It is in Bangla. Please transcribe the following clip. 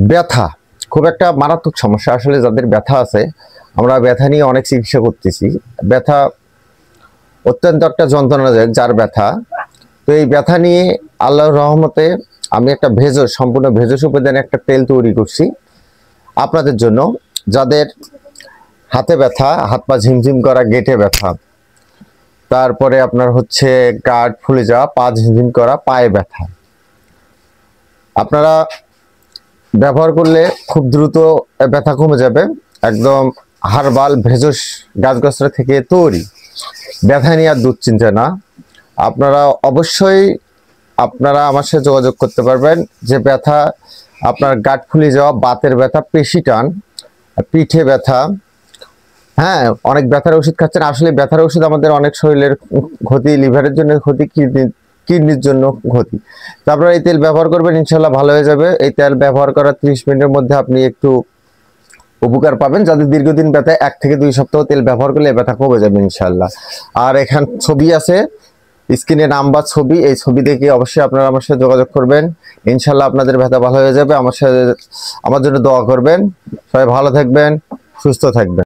ব্যথা খুব একটা মারাত্মক সমস্যা। আসলে যাদের ব্যথা আছে, আমরা ব্যথা নিয়ে অনেক চিকিৎসা করতেছি। ব্যথা অত্যন্ত একটা যন্ত্রণাদায়ক, যার ব্যথা। তো এই ব্যথা নিয়ে আল্লাহর রহমতে আমি একটা ভেষজ, সম্পূর্ণ ভেষজ উপাদানে একটা তেল তৈরি করছি আপনাদের জন্য। যাদের হাতে ব্যথা, হাত পা ঝিমঝিম করা, গেটে ব্যথা, তারপরে আপনার হচ্ছে গাঁট ফুলে যাওয়া, পা ঝিমঝিম করা, পায়ে ব্যথা, আপনারা ব্যবহার করলে খুব দ্রুত ব্যথা কমে যাবে। একদম হার্বাল ভেষজ গাছগাছরা থেকে তৈরি, ব্যথা নিয়ে আর দুশ্চিন্তা না। আপনারা অবশ্যই আমার সাথে যোগাযোগ করতে পারবেন। যে ব্যথা, আপনার গাঁট ফুলে যাওয়া, বাতের ব্যথা, পেশি টান, পিঠে ব্যথা, হ্যাঁ, অনেক ব্যথার ওষুধ খাচ্ছেন। আসলে ব্যথার ওষুধ আমাদের অনেক শরীরের ক্ষতি, লিভারের জন্য ক্ষতি, কিডনির জন্য ক্ষতি। তারপরে এই তেল ব্যবহার করবেন, ইনশাল্লাহ ভালো হয়ে যাবে। এই তেল ব্যবহার করার 30 মিনিটের মধ্যে আপনি একটু উপকার পাবেন। যাদের দীর্ঘদিন ব্যথা, 1 থেকে 2 সপ্তাহ তেল ব্যবহার করলে ব্যথা কমে যাবে ইনশাল্লাহ। আর এখান ছবি আছে, স্ক্রিনে নাম্বার, ছবি, এই ছবি দেখে অবশ্যই আপনারা আমার সাথে যোগাযোগ করবেন। ইনশাল্লাহ আপনাদের ব্যথা ভালো হয়ে যাবে। আমার জন্য দোয়া করবেন। সবাই ভালো থাকবেন, সুস্থ থাকবেন।